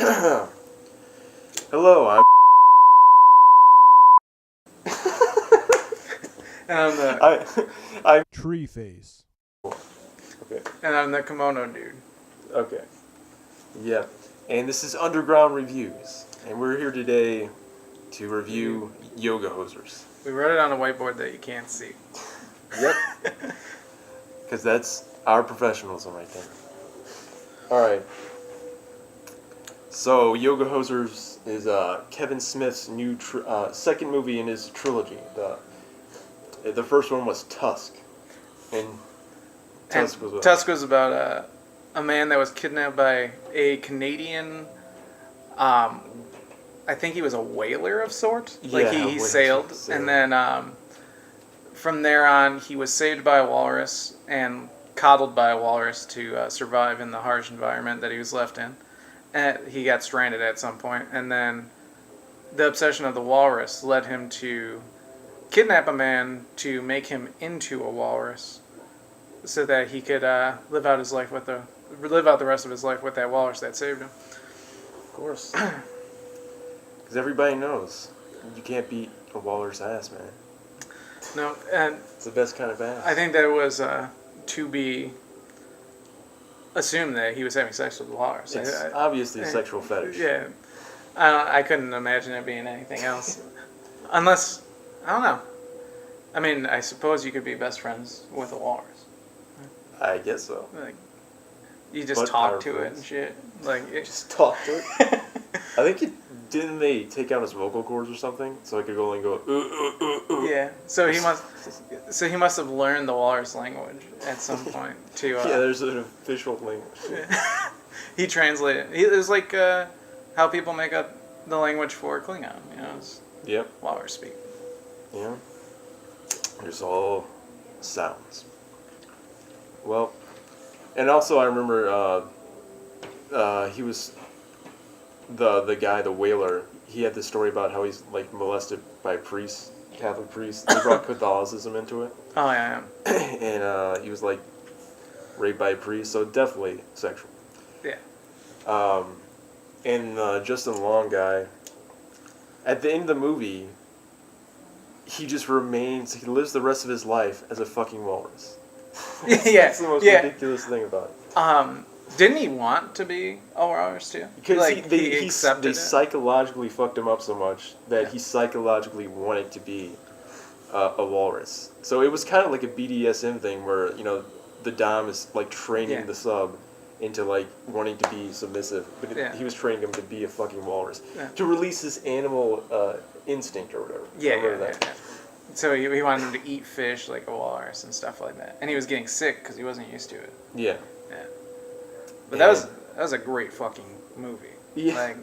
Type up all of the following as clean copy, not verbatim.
Hello, I'm. And I'm the I'm. Tree face. Okay. and I'm the kimono dude. Okay. Yeah. And this is Underground Reviews, and we're here today to review Yoga Hosers. We wrote it on a whiteboard that you can't see. Yep. Because that's our professionalism right there. All right. So Yoga Hosers is Kevin Smith's new second movie in his trilogy. The first one was Tusk, and Tusk was about a man that was kidnapped by a Canadian. I think he was a whaler of sorts. Like he sailed, and then from there on, he was saved by a walrus and coddled by a walrus to survive in the harsh environment that he was left in. And he got stranded at some point, and then the obsession of the walrus led him to kidnap a man to make him into a walrus, so that he could live out the rest of his life with that walrus that saved him. Of course. Because everybody knows you can't beat a walrus ass, man. No, and It's the best kind of ass. I think that it was to be assumed that he was having sex with the walrus. It's obviously a sexual fetish. Yeah, I couldn't imagine it being anything else, unless I don't know. I mean, I suppose you could be best friends with a walrus. I guess so. Like, you just talk to it and shit. Like, Just talk to it. I think didn't they take out his vocal cords or something so it could only go. Yeah. So he must have learned the walrus language at some point to. Yeah, there's an official language. He translated. It was like how people make up the language for Klingon. You know, it's Yep. walrus speak. Yeah. There's all sounds. Well, and also I remember he was the guy, the whaler. He had this story about how he's like molested by priests, Catholic priests. They brought Catholicism into it. Oh yeah. And he was like raped by a priest, so definitely sexual. Yeah. And Justin Long guy, at the end of the movie, he just remains. He lives the rest of his life as a fucking walrus. Yeah. That's the most ridiculous thing about it. Didn't he want to be a walrus too? Because like, they accepted it? psychologically fucked him up so much that he psychologically wanted to be a walrus. So it was kind of like a BDSM thing where, you know, the dom is like training the sub into like wanting to be submissive, but he was training him to be a fucking walrus to release his animal instinct or whatever. Yeah. So he wanted him to eat fish like a walrus and stuff like that, and he was getting sick because he wasn't used to it. Yeah. Yeah. But that was a great fucking movie. Yeah. Like,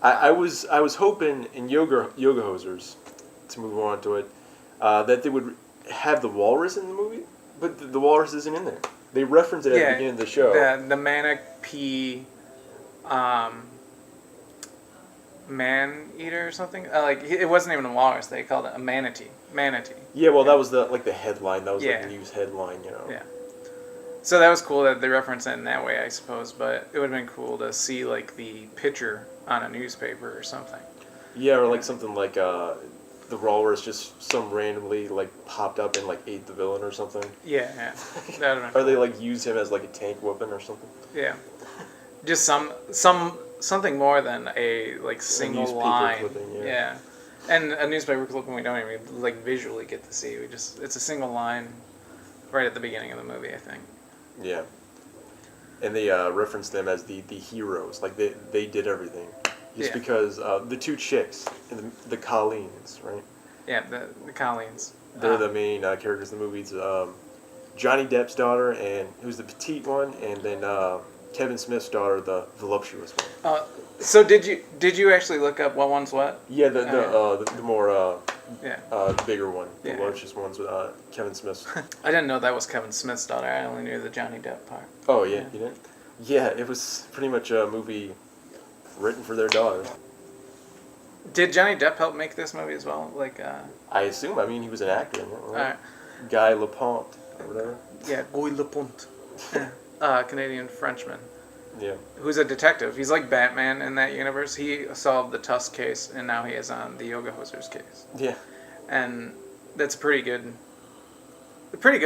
I was hoping in Yoga Hosers, to move on to it, that they would have the walrus in the movie, but the walrus isn't in there. They reference it at the beginning of the show. The manic pea, man eater or something. Like it wasn't even a walrus. They called it a manatee. Yeah, well, that was the headline. That was like the news headline, you know. Yeah. So that was cool that they referenced it in that way, I suppose. But it would have been cool to see like the picture on a newspaper or something. Yeah, or like something like the walrus just some randomly like popped up and like ate the villain or something. Yeah. That would have been Or they like use him as like a tank weapon or something. Yeah. Just something more than a like single line. Clipping, yeah. And a newspaper clipping we don't even like visually get to see. It's a single line right at the beginning of the movie, I think. Yeah. And they reference them as the heroes. Like they did everything. Just because the two chicks, the Colleens, right? Yeah, the Colleens. They're the main characters in the movies. Johnny Depp's daughter, and who's the petite one, and then Kevin Smith's daughter, the voluptuous one. So did you actually look up what one's what? Yeah, the more bigger one, the Yeah. voluptuous one's Kevin Smith's. I didn't know that was Kevin Smith's daughter. I only knew the Johnny Depp part. Oh yeah, you didn't? Yeah, it was pretty much a movie written for their daughter. Did Johnny Depp help make this movie as well? Like, I assume. I mean, he was an actor in it, right? Alright. Guy Lapointe or whatever. Yeah, Guy Lapointe. Canadian Frenchman. Yeah. Who's a detective. He's like Batman in that universe. He solved the Tusk case, and now he is on the Yoga Hosers case. Yeah. And that's a pretty good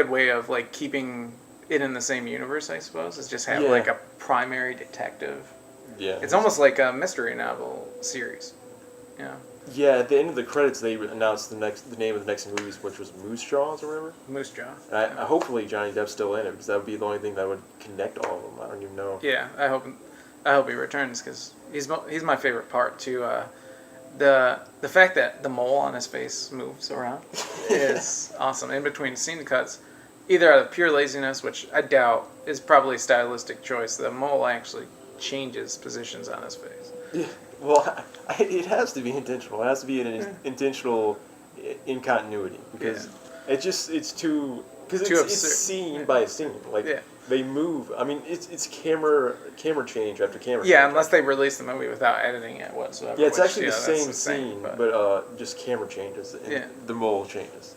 way of like keeping it in the same universe, I suppose. Is just have like a primary detective. Yeah. It's almost like a mystery novel series. Yeah. Yeah, at the end of the credits, they announced the name of the next movie, which was Moose Jaws or whatever. Moose Jaw. And hopefully Johnny Depp's still in it, because that would be the only thing that would connect all of them. I don't even know. Yeah, I hope he returns, because he's my favorite part too. The fact that the mole on his face moves around is awesome. In between scene cuts, either out of pure laziness, which I doubt is probably a stylistic choice, the mole actually changes positions on his face. Yeah. Well, it has to be intentional. It has to be an intentional incontinuity, because it's too it's scene by scene. Like they move. I mean, it's camera change after camera. Yeah, change unless they release the movie without editing it whatsoever. Yeah, it's which, actually the same scene, but just camera changes and the mole changes.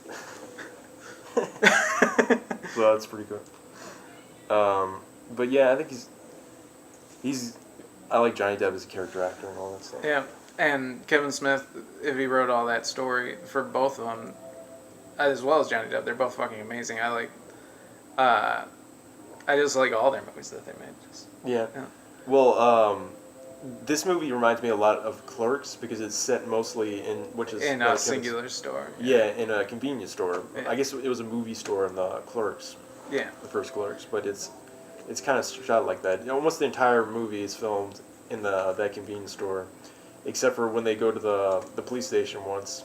So that's pretty cool. But yeah, I think he's. I like Johnny Depp as a character actor and all that stuff. Yeah, and Kevin Smith, if he wrote all that story for both of them, as well as Johnny Depp, they're both fucking amazing. I just like all their movies that they made. Yeah. Well, this movie reminds me a lot of Clerks, because it's set mostly in a singular store. Yeah, in a convenience store. Yeah. I guess it was a movie store in the Clerks. Yeah. The first Clerks, but it's kind of shot like that. Almost the entire movie is filmed in that convenience store, except for when they go to the police station once,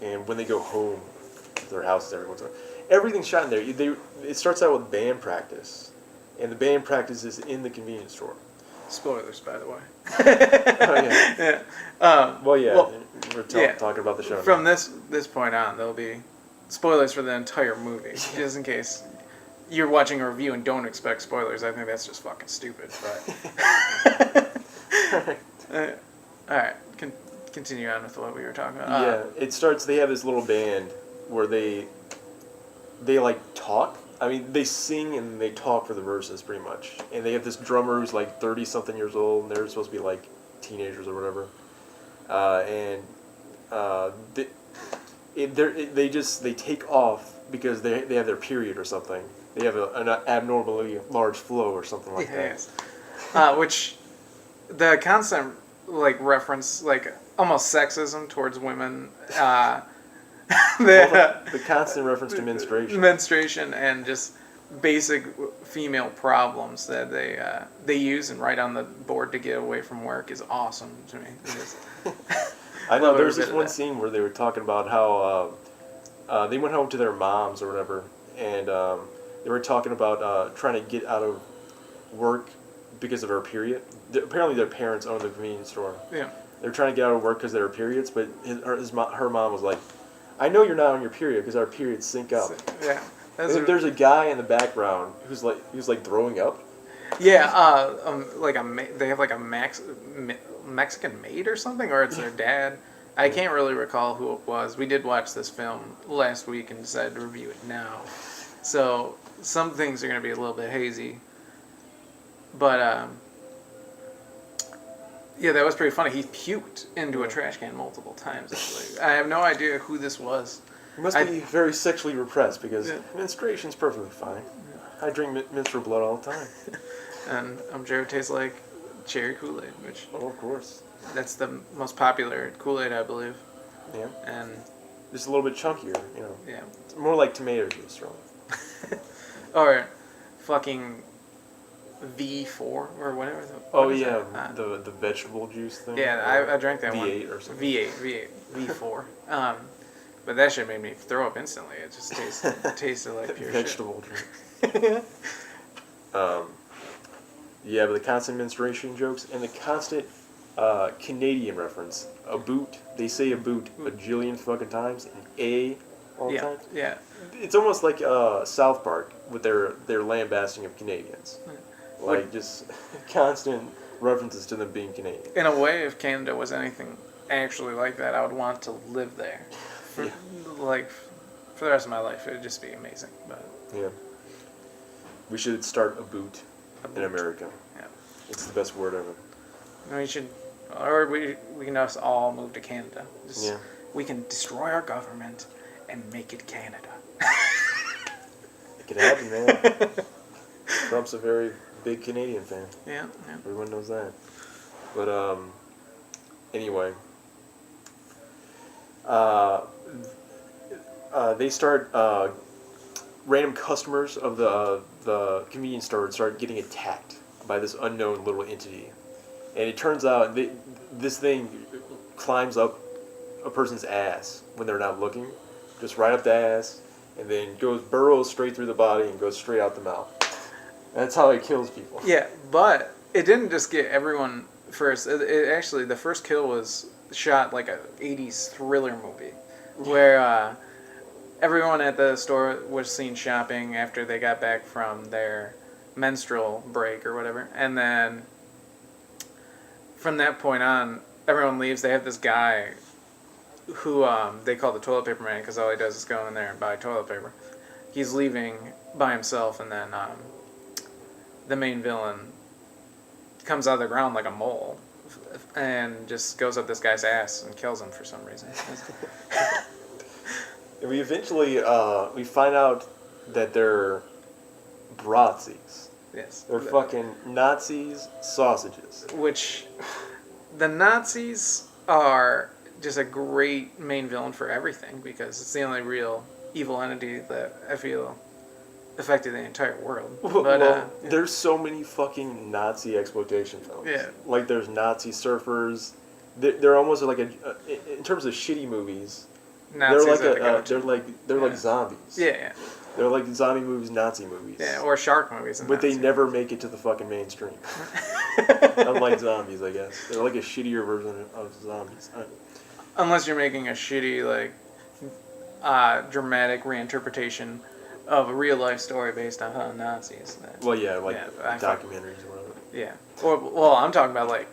and when they go home to their houses every once in a while. Everything's shot in there. It starts out with band practice, and the band practice is in the convenience store. Spoilers, by the way. Oh, yeah. We're talking about the show from now. this point on, there'll be spoilers for the entire movie, just in case you're watching a review and don't expect spoilers. I think that's just fucking stupid. But all right, continue on with what we were talking about. It starts. They have this little band where they like talk. I mean, they sing and they talk for the verses pretty much. And they have this drummer who's like 30-something years old, and they're supposed to be like teenagers or whatever. They take off because they have their period or something. They have an abnormally large flow or something like that. Which the constant like reference, like almost sexism towards women. The constant reference to menstruation and just basic female problems that they use and write on the board to get away from work is awesome to me. I know there was this one scene where they were talking about how they went home to their moms or whatever, and they were talking about trying to get out of work because of her period. Apparently their parents own the convenience store. Yeah. They were trying to get out of work because of their periods, but her mom was like, I know you're not on your period because our periods sync up. Yeah. There's a guy in the background who's like throwing up. Yeah, they have like a Mexican maid or something, or it's their dad. I can't really recall who it was. We did watch this film last week and decided to review it now. So some things are going to be a little bit hazy. But yeah, that was pretty funny. He puked into a trash can multiple times. Actually, I have no idea who this was. He must be very sexually repressed because menstruation's perfectly fine. I drink menstrual blood all the time. And Jared tastes like cherry Kool-Aid, which of course. That's the most popular Kool-Aid, I believe. Yeah. And just a little bit chunkier, you know. Yeah. It's more like tomato juice, really. Or fucking V4 or whatever. The vegetable juice thing. Yeah, I drank that V8 one. V8 or something. V8, V4. But that shit made me throw up instantly. It just tasted like pure vegetable drink. Yeah, but the constant menstruation jokes and the constant Canadian reference. A boot. They say a boot a jillion fucking times. And a all the time. Yeah. It's almost like South Park with their lambasting of Canadians. Like just constant references to them being Canadian. In a way, if Canada was anything actually like that, I would want to live there. For the rest of my life, it would just be amazing. But yeah. We should start a boot in America. Yeah. It's the best word ever. We should, or we can just all move to Canada. Yeah. We can destroy our government and make it Canada. It could happen, man. Trump's a very big Canadian fan. Yeah. Everyone knows that. But anyway, they start random customers of the convenience store start getting attacked by this unknown little entity, and it turns out this thing climbs up a person's ass when they're not looking, just right up the ass, and then burrows straight through the body and goes straight out the mouth. That's how it kills people. Yeah, but it didn't just get everyone first. It actually, the first kill was shot like a 80s thriller movie, where everyone at the store was seen shopping after they got back from their menstrual break or whatever, and then from that point on, everyone leaves. They have this guy who they call the toilet paper man because all he does is go in there and buy toilet paper. He's leaving by himself, and then the main villain comes out of the ground like a mole and just goes up this guy's ass and kills him for some reason. And we eventually we find out that they're Bratzies. Yes. They're fucking Nazis sausages. Which the Nazis are just a great main villain for everything because it's the only real evil entity that I feel affected the entire world. But there's so many fucking Nazi exploitation films. Yeah. Like there's Nazi surfers. They're almost like in terms of shitty movies. Nazis they're like zombies. Yeah. They're like zombie movies, Nazi movies. Yeah, or shark movies. But they never make it to the fucking mainstream. Unlike zombies, I guess. They're like a shittier version of zombies. Unless you're making a shitty, dramatic reinterpretation of a real life story based on Nazis. Documentaries or whatever. Yeah. Well, I'm talking about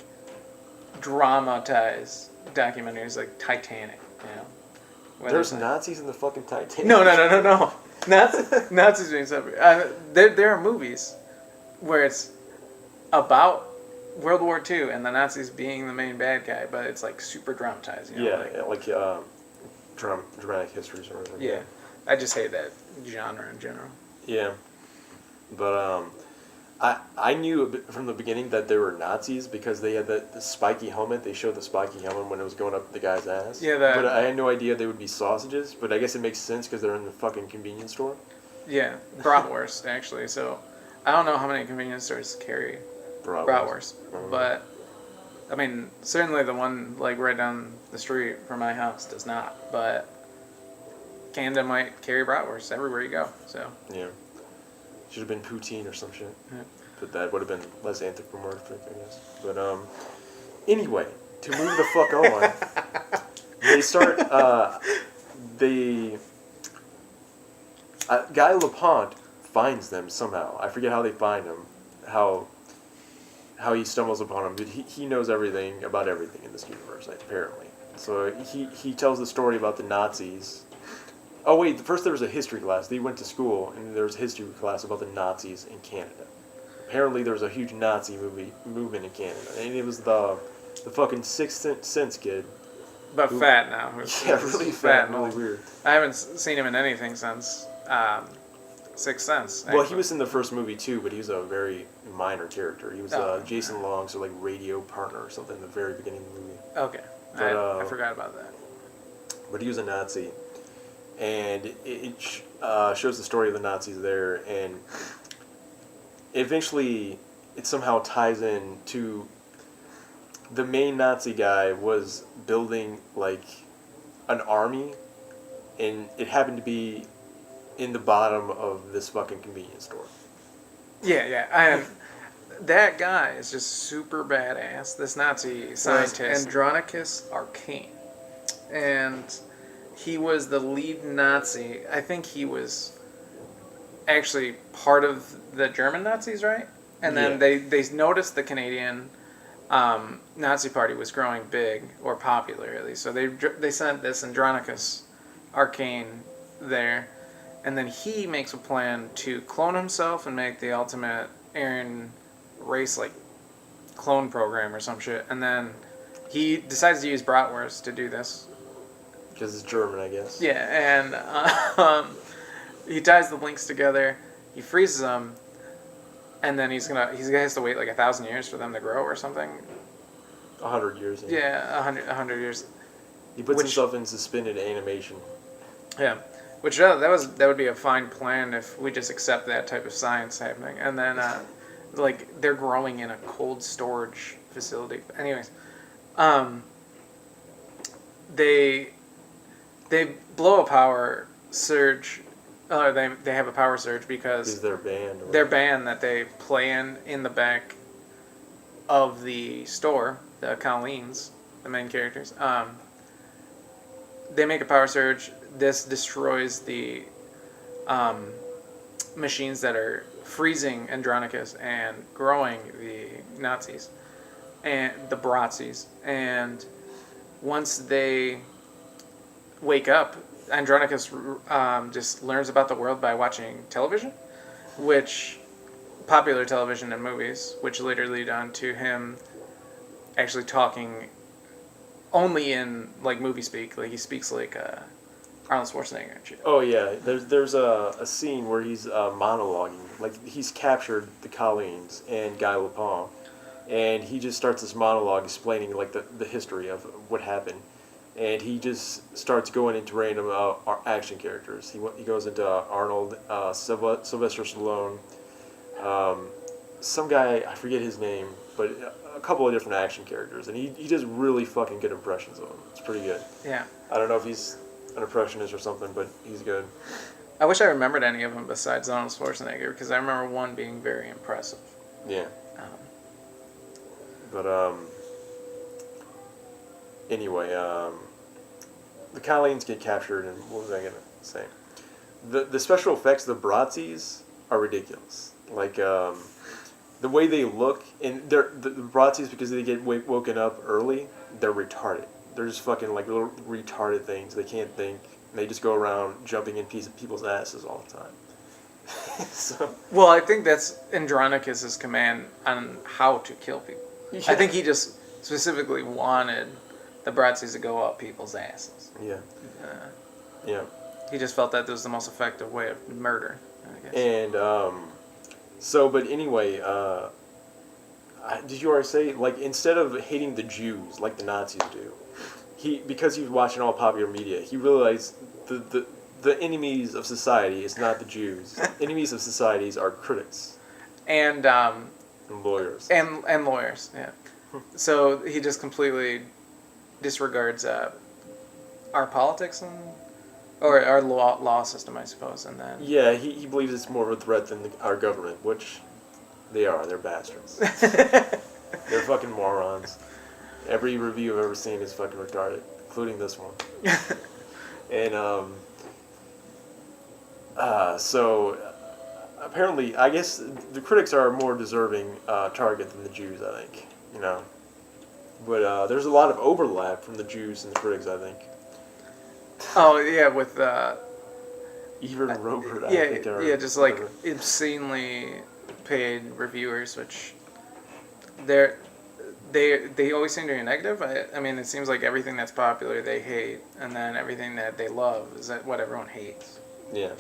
dramatized documentaries like Titanic, you know. There's Nazis in the fucking Titanic. No. Nazis being separate. There are movies where it's about World War II and the Nazis being the main bad guy, but it's super dramatized. You know, dramatic histories or whatever. Yeah. I just hate that genre in general. Yeah, but I knew from the beginning that they were Nazis because they had the spiky helmet. They showed the spiky helmet when it was going up the guy's ass. Yeah, but I had no idea they would be sausages. But I guess it makes sense because they're in the fucking convenience store. Yeah, bratwurst actually. So I don't know how many convenience stores carry bratwurst, but I mean certainly the one right down the street from my house does not. But Canada might carry bratwurst everywhere you go. So yeah. Should have been poutine or some shit. Yeah. But that would have been less anthropomorphic, I guess. But anyway, to move the fuck on, they start Guy LaPont finds them somehow. I forget how they find him, how he stumbles upon him, but he knows everything about everything in this universe, apparently. So he tells the story about the Nazis. Oh wait, first there was a history class. They went to school, and there was a history class about the Nazis in Canada. Apparently there was a huge Nazi movement in Canada, and it was the fucking Sixth Sense kid. But fat now. Yeah, really fat and really weird. I haven't seen him in anything since Sixth Sense. Well, he was in the first movie too, but he was a very minor character. He was Jason Long's radio partner or something in the very beginning of the movie. Okay, but, I forgot about that. But he was a Nazi. And it shows the story of the Nazis there, and eventually it somehow ties in to the main Nazi guy was building an army, and it happened to be in the bottom of this fucking convenience store. Yeah. That guy is just super badass. This Nazi scientist, Andronicus Arcane, and he was the lead Nazi. I think he was actually part of the German Nazis, right? And then they noticed the Canadian Nazi party was growing big, or popular at least. So they sent this Andronicus Arcane there, and then he makes a plan to clone himself and make the ultimate Aryan race clone program or some shit, and then he decides to use bratwurst to do this. Because it's German, I guess. Yeah, and he ties the links together. He freezes them, and then he's gonna has to wait like 1,000 years for them to grow or something. 100 years. Yeah, 100 years. He puts himself in suspended animation. Yeah, which that would be a fine plan if we just accept that type of science happening, and then like they're growing in a cold storage facility. Anyways, they blow a power surge. They have a power surge because their band. Their band that they play in the back of the store, the Colleens, the main characters. They make a power surge. This destroys the machines that are freezing Andronicus and growing the Nazis and the Brazis. And once they wake up, Andronicus just learns about the world by watching television, popular television and movies, which later lead on to him actually talking only in like movie speak. Like he speaks like Arnold Schwarzenegger and shit. Oh yeah, there's a scene where he's monologuing, like he's captured the Colleens and Guy Lepon, and he just starts this monologue explaining like the history of what happened. And he just starts going into random action characters. He goes into Arnold, Sylvester Stallone, some guy, I forget his name, but a couple of different action characters. And he does really fucking good impressions of them. It's pretty good. Yeah. I don't know if he's an impressionist or something, but he's good. I wish I remembered any of them besides Arnold Schwarzenegger, because I remember one being very impressive. Yeah. Anyway, the Colleens get captured, and what was I going to say? The special effects of the Brazis are ridiculous. Like, the way they look, and the Brazis, because they get woken up early, they're retarded. They're just fucking, like, little retarded things. They can't think. They just go around jumping in people's asses all the time. So. Well, I think that's Andronicus's command on how to kill people. Yeah. I think he just specifically wanted the Brazis to go up people's asses. Yeah. Yeah. He just felt that was the most effective way of murder, I guess. And, but anyway, did you already say, like, instead of hating the Jews like the Nazis do, because he was watching all popular media, he realized the enemies of society is not the Jews. Enemies of societies are critics. And lawyers. And lawyers, yeah. So he just completely disregards our politics or our law system, I suppose, and then... Yeah, he believes it's more of a threat than our government, which they are. They're bastards. They're fucking morons. Every review I've ever seen is fucking retarded, including this one. And, so, apparently, I guess the critics are a more deserving target than the Jews, I think, you know. But there's a lot of overlap from the Jews and the critics, I think. Oh, yeah, with... Even Robert, I think. Yeah, just like insanely paid reviewers, which they always seem to be negative. I mean, it seems like everything that's popular they hate, and then everything that they love is what everyone hates. Yeah.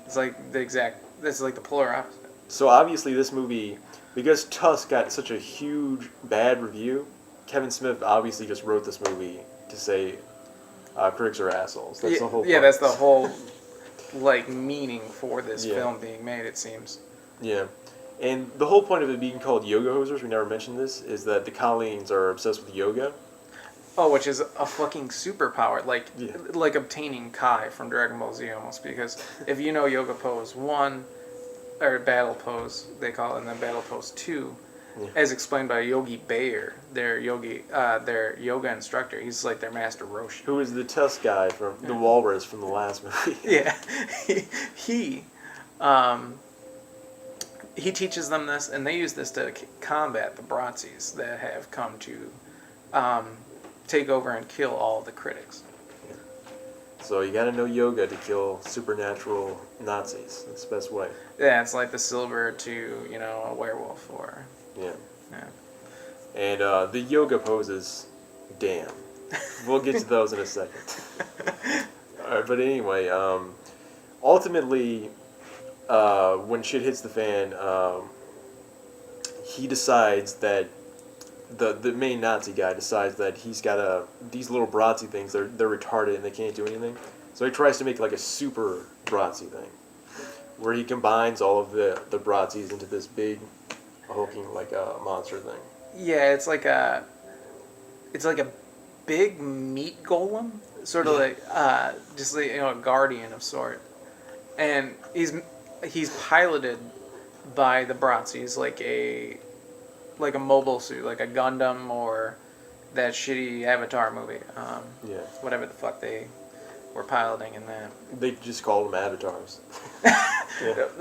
It's like this is like the polar opposite. So obviously this movie, because Tusk got such a huge bad review, Kevin Smith obviously just wrote this movie to say critics are assholes. That's the whole point. Yeah, that's the whole like meaning for this film being made, it seems. Yeah. And the whole point of it being called Yoga Hosers, we never mentioned this, is that the Colleens are obsessed with yoga. Oh, which is a fucking superpower, like obtaining Kai from Dragon Ball Z almost, because if you know Yoga Pose 1, or Battle Pose, they call it, and then Battle Pose 2, as explained by Yogi Bayer, their yoga instructor. He's like their master Roshi. Who is the Tusk guy from the Walrus from the last movie. Yeah. He teaches them this, and they use this to combat the Brazis that have come to take over and kill all the critics. Yeah. So you gotta know yoga to kill supernatural Nazis. That's the best way. Yeah, it's like the silver to, a werewolf or... Yeah. And the yoga poses, damn. We'll get to those in a second. All right, but anyway, ultimately, when shit hits the fan, he decides that the main Nazi guy decides that he's got these little Bratzi things. They're retarded and they can't do anything. So he tries to make like a super Bratzi thing, where he combines all of the Bratzis into this big, hulking like a monster thing. Yeah, it's like a big meat golem, sort of like just like, a guardian of sort, and he's piloted by the Bratzis like a mobile suit, like a Gundam or that shitty Avatar movie. Whatever the fuck they were piloting in that. They just call them avatars.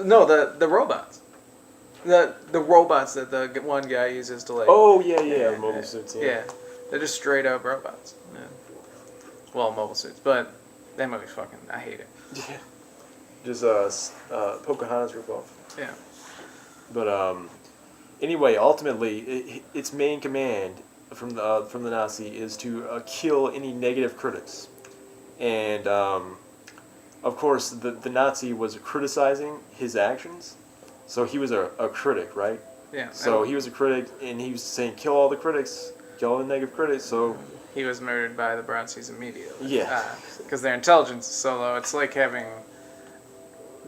No, the robots. The robots that the one guy uses to like. Oh yeah, mobile suits. Yeah, they're just straight up robots. Yeah. Well, mobile suits, but that movie's fucking. I hate it. Yeah. Just Pocahontas ripoff. Yeah. But anyway, ultimately, its main command from the Nazi is to kill any negative critics, and of course the Nazi was criticizing his actions, so he was a critic, right? Yeah. So he was a critic, and he was saying kill all the critics, kill all the negative critics. So he was murdered by the Bratzis immediately. Yeah. Because their intelligence is so low. It's like having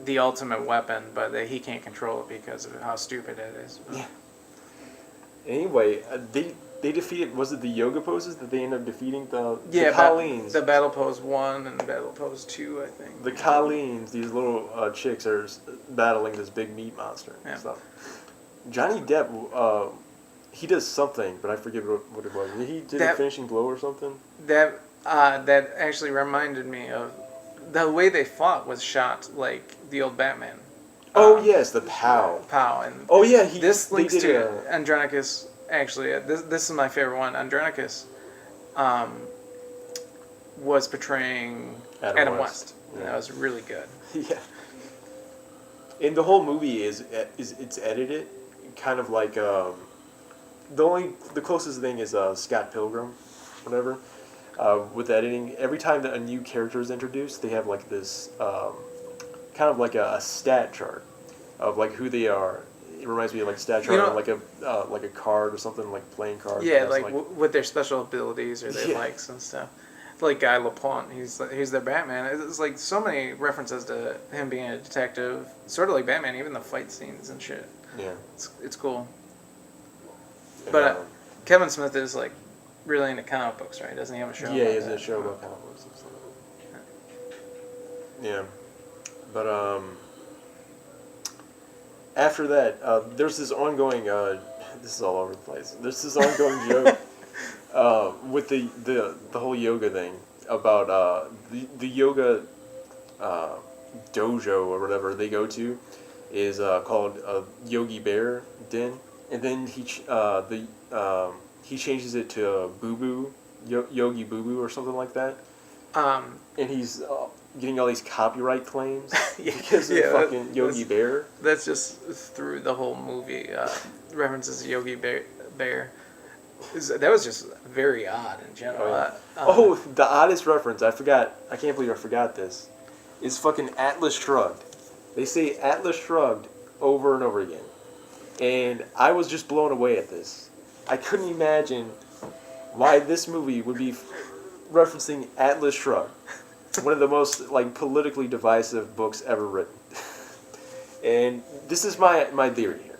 the ultimate weapon, but he can't control it because of how stupid it is. Yeah. Anyway, they defeated. Was it the yoga poses that they ended up defeating the Colleens? The battle pose 1 and battle pose 2, I think. The Colleens, these little chicks, are battling this big meat monster and stuff. Johnny Depp, he does something, but I forget what it was. He did a finishing blow or something. That actually reminded me of the way they fought was shot like the old Batman. Oh yes, the pow. And this links to Andronicus. Actually, this is my favorite one. Andronicus was portraying Adam West. Yeah. That was really good. Yeah. And the whole movie is it's edited kind of like the closest thing is Scott Pilgrim, whatever. With editing, every time that a new character is introduced, they have like this kind of like a stat chart of like who they are. It reminds me of like a stat chart on like a card or something, like playing cards. Yeah, like with their special abilities or their likes and stuff. Like Guy Laplante, he's their Batman. It's like so many references to him being a detective, sort of like Batman. Even the fight scenes and shit. Yeah, it's cool. But Kevin Smith is like really into comic books, right? Doesn't he have a show? Yeah, he has a show about comic books and stuff. Yeah, but after that, there's this ongoing. This is all over the place. There's this ongoing joke with the whole yoga thing about the yoga dojo or whatever they go to is called Yogi Bear Den, and then he changes it to Boo Boo Yogi Boo Boo or something like that. And he's getting all these copyright claims because of fucking Yogi Bear. That's just through the whole movie. References to Yogi Bear. That was just very odd in general. The oddest reference, I forgot. I can't believe I forgot this. Is fucking Atlas Shrugged. They say Atlas Shrugged over and over again. And I was just blown away at this. I couldn't imagine why this movie would be referencing Atlas Shrugged. One of the most like politically divisive books ever written. And this is my theory here.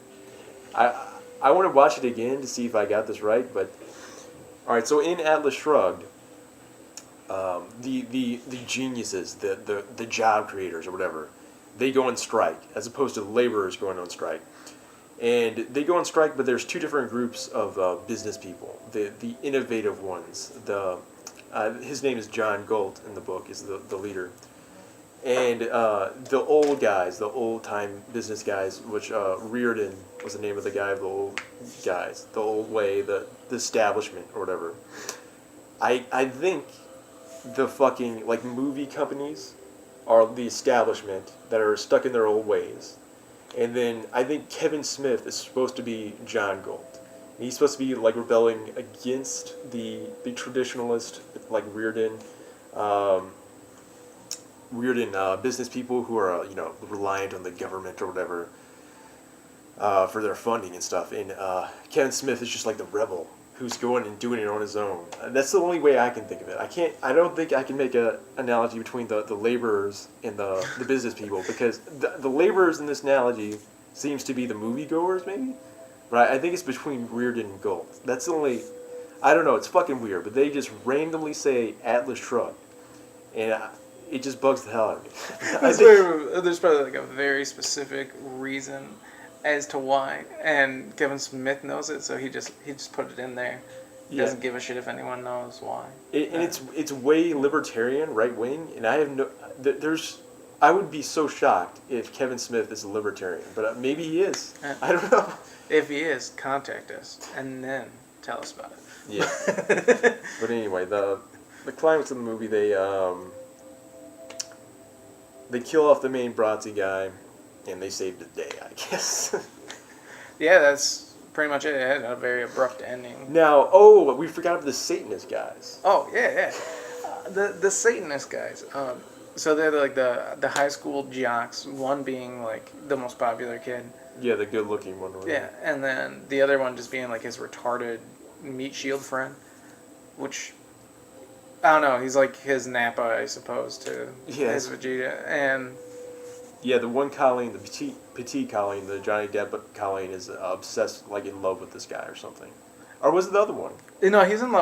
I want to watch it again to see if I got this right, but alright, so in Atlas Shrugged, the geniuses, the job creators or whatever, they go on strike as opposed to laborers going on strike. And they go on strike, but there's two different groups of business people. The innovative ones. His name is John Galt in the book, is the leader. And the old guys, the old-time business guys, which Reardon was the name of the guy of the old guys, the old way, the establishment or whatever. I think the fucking like movie companies are the establishment that are stuck in their old ways. And then I think Kevin Smith is supposed to be John Galt. He's supposed to be like rebelling against the traditionalist like Reardon business people who are reliant on the government or whatever for their funding and stuff. And Kevin Smith is just like the rebel who's going and doing it on his own. That's the only way I can think of it. I don't think I can make an analogy between the laborers and the business people, because the laborers in this analogy seems to be the moviegoers maybe, but I think it's between Reardon and Gold. That's the only. I don't know. It's fucking weird, but they just randomly say Atlas Shrugged, and it just bugs the hell out of me. There's probably like a very specific reason as to why, and Kevin Smith knows it, so he just put it in there. He doesn't give a shit if anyone knows why. And it's way libertarian, right wing, and I have I would be so shocked if Kevin Smith is a libertarian, but maybe he is. I don't know. If he is, contact us and then tell us about it. Yeah. But anyway, the climax of the movie, they kill off the main Bratzy guy. And they saved the day, I guess. Yeah, that's pretty much it. It had a very abrupt ending. Now, we forgot about the Satanist guys. Oh, yeah. The Satanist guys. So they're like the high school jocks, one being like the most popular kid. Yeah, the good-looking one. Really. Yeah, and then the other one just being like his retarded meat shield friend, which, I don't know, he's like his Nappa, I suppose, to his Vegeta. And... yeah, the one Colleen, the petite Colleen, the Johnny Depp Colleen, is obsessed, like in love with this guy or something. Or was it the other one? No, she's in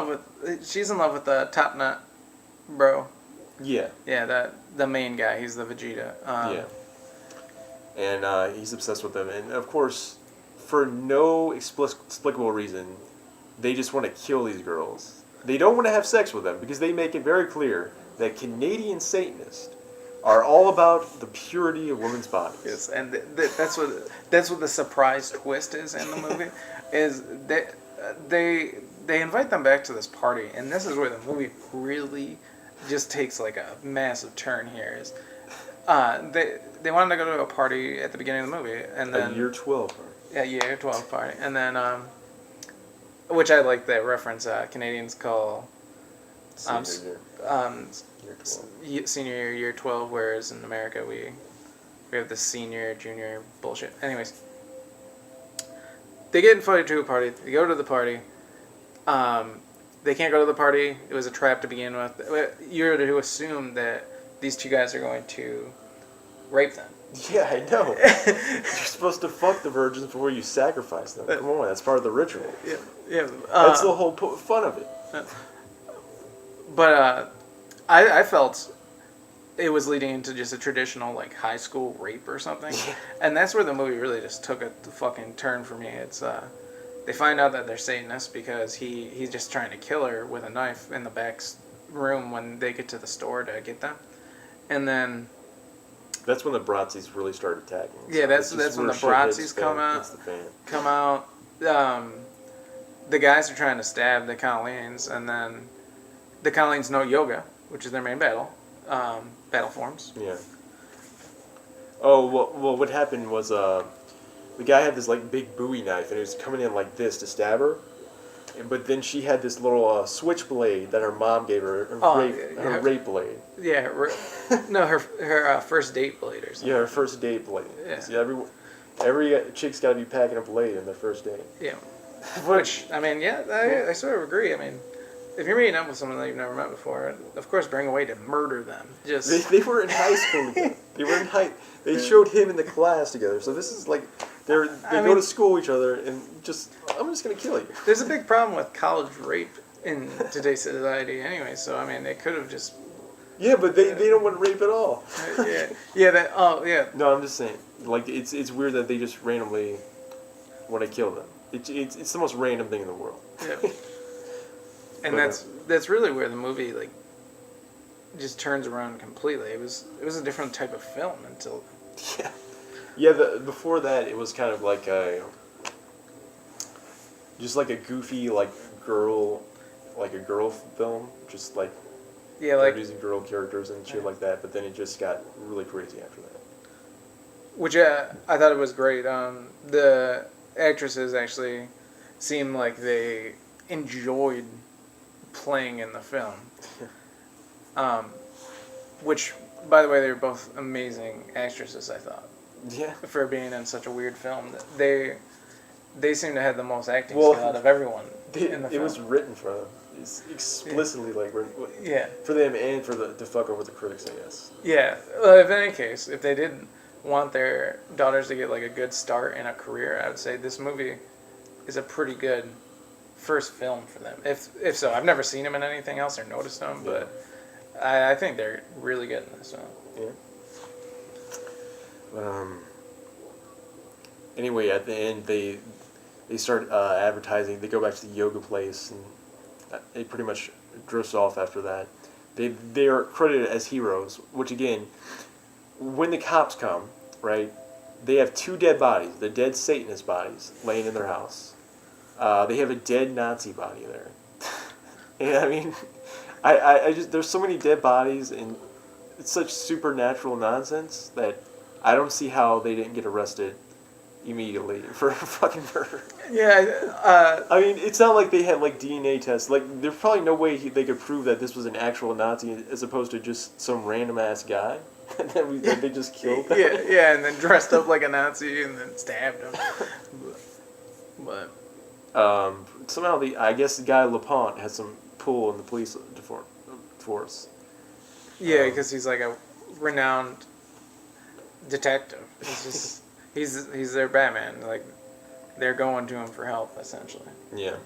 love with the top nut bro. Yeah. Yeah, the main guy. He's the Vegeta. Yeah. And he's obsessed with them. And of course, for no explicable reason, they just want to kill these girls. They don't want to have sex with them because they make it very clear that Canadian Satanists are all about the purity of women's bodies. Yes, and that's what the surprise twist is in the movie, is they invite them back to this party, and this is where the movie really just takes like a massive turn here. Is they wanted to go to a party at the beginning of the movie, and then a year 12 party. Yeah, year 12 party, and then which I like that reference. Canadians call senior year, year 12, whereas in America we have the senior, junior bullshit. Anyways, they get invited to a party. They go to the party. They can't go to the party. It was a trap to begin with. You're to assume that these two guys are going to rape them. Yeah, I know. You're supposed to fuck the virgins before you sacrifice them. Come on, that's part of the ritual. Yeah. That's the whole fun of it. But I felt it was leading into just a traditional like high school rape or something, and that's where the movie really just took a fucking turn for me. It's they find out that they're Satanists because he's just trying to kill her with a knife in the back room when they get to the store to get them, and then that's when the Bratzis really start attacking. Yeah, that's when the Bratzis come out. The guys are trying to stab the Colleens, and then the Colleens know yoga, which is their main battle forms. Yeah. Oh, well, what happened was the guy had this like big Bowie knife, and he was coming in like this to stab her, but then she had this little switchblade that her mom gave her, her rape blade. Yeah, no, her first date blade or something. Yeah, her first date blade. Yeah. See, every chick's got to be packing a blade in their first date. Yeah. Which, I mean, yeah, I sort of agree. I mean, if you're meeting up with someone that you've never met before, of course bring a way to murder them. They were in high school together. They showed him in the class together. So this is like they go to school with each other and I'm just gonna kill you. There's a big problem with college rape in today's society anyway. So I mean, they could have just. Yeah, but they don't want to rape at all. Yeah. No, I'm just saying. Like it's weird that they just randomly want to kill them. It's the most random thing in the world. Yeah. And that's really where the movie like just turns around completely. It was a different type of film until. Yeah. Before that, it was kind of like just like a goofy like girl film, just like using girl characters and shit like that. But then it just got really crazy after that. Which I thought it was great. The actresses actually seemed like they enjoyed playing in the film. Which, by the way, they were both amazing actresses, I thought. Yeah. For being in such a weird film. They seem to have the most acting skill out of everyone in the film. It was written for them. It's explicitly yeah. For them and to fuck over the critics, I guess. Yeah. Well, in any case, if they did want their daughters to get like a good start in a career, I would say this movie is a pretty good first film for them. If so, I've never seen them in anything else or noticed them, but I think they're really good in this film. Yeah. Anyway, at the end, they start advertising. They go back to the yoga place, and it pretty much drifts off after that. They are credited as heroes, which again, when the cops come, right, they have 2 dead bodies, the dead Satanist bodies, laying in their house. They have a dead Nazi body there. And I mean, I just, there's so many dead bodies, and it's such supernatural nonsense that I don't see how they didn't get arrested immediately for fucking murder. Yeah. I mean, it's not like they had like DNA tests. Like, there's probably no way they could prove that this was an actual Nazi as opposed to just some random ass guy that they just killed. Yeah, and then dressed up like a Nazi and then stabbed him. But somehow I guess the guy LaPont has some pull in the police force. Yeah, because he's like a renowned detective. He's just he's their Batman. Like, they're going to him for help, essentially. Yeah.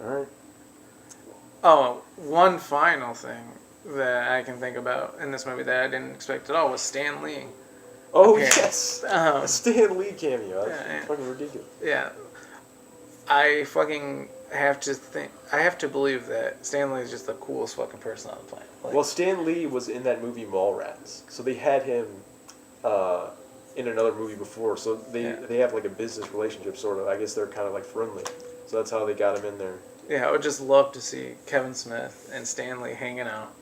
All right. Oh, one final thing that I can think about in this movie that I didn't expect at all was Stan Lee. Oh, appearing. yes! A Stan Lee cameo. That's fucking ridiculous. Yeah. I fucking have to believe that Stan Lee is just the coolest fucking person on the planet. Like, well, Stan Lee was in that movie Mallrats, so they had him in another movie before, so they have like a business relationship, sort of. I guess they're kind of like friendly, so that's how they got him in there. Yeah, I would just love to see Kevin Smith and Stan Lee hanging out,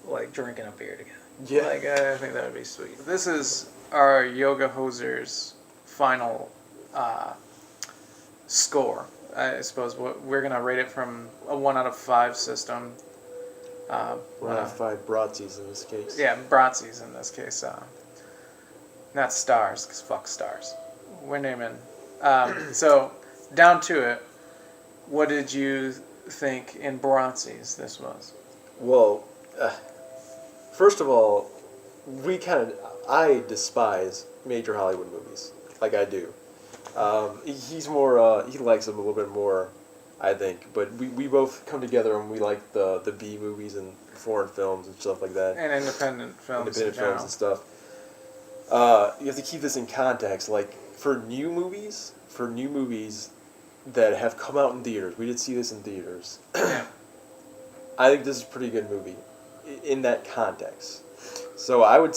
like drinking a beer together. Yeah. Like, I think that would be sweet. This is our Yoga Hosers final score. I suppose we're gonna rate it from a 1 out of 5 system. 1 out of 5 Bratzies in this case. Yeah, Bratzies in this case. Not stars, because fuck stars. We're naming. So, down to it, what did you think in Bratzies this was? Well, first of all, I despise major Hollywood movies. Like, I do. He's more, he likes them a little bit more, I think. But we both come together and we like the B movies and foreign films and stuff like that. And independent films. Independent films and stuff. You have to keep this in context. Like, for new movies that have come out in theaters, we did see this in theaters. Yeah. I think this is a pretty good movie in that context. So I'm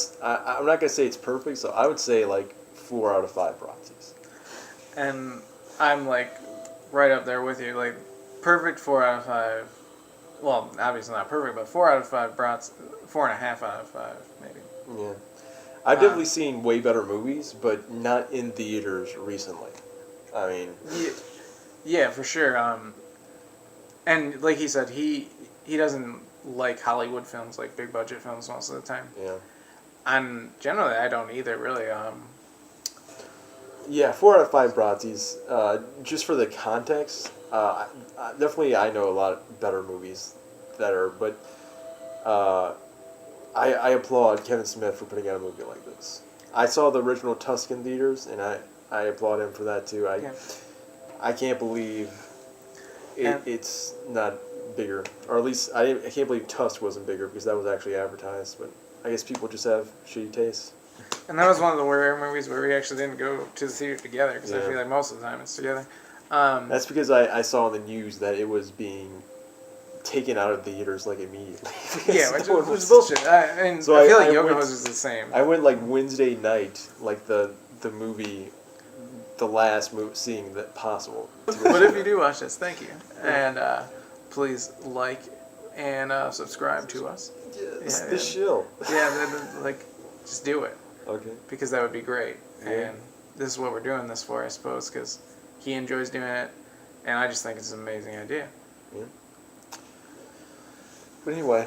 not gonna say it's perfect. So I would say like 4 out of 5 Bratzies. And I'm like right up there with you. Like, perfect 4 out of 5. Well, obviously not perfect, but 4 out of 5 Bratz, 4.5 out of 5 maybe. Yeah. I've definitely seen way better movies, but not in theaters recently. I mean... Yeah, for sure. And like he said, he doesn't like Hollywood films, like big budget films most of the time. Yeah. And generally, I don't either, really. Yeah, 4 out of 5 Bratzies. Just for the context, definitely I know a lot better movies that are, but... I applaud Kevin Smith for putting out a movie like this. I saw the original Tusk in theaters, and I applaud him for that too. I can't believe it's not bigger, or at least I can't believe Tusk wasn't bigger because that was actually advertised. But I guess people just have shitty tastes. And that was one of the rare movies where we actually didn't go to the theater together because I feel like most of the time it's together. That's because I saw in the news that it was being taken out of theaters like immediately. Yeah, which was bullshit. So I feel like Yoga Hosers is the same. I went like Wednesday night, like the movie, the last movie, seeing that possible. But if you do watch this, thank you, and please like and subscribe to us. Yeah, the shill. Yeah, like just do it. Okay. Because that would be great, and this is what we're doing this for, I suppose, because he enjoys doing it. And I just think it's an amazing idea. Yeah. But anyway,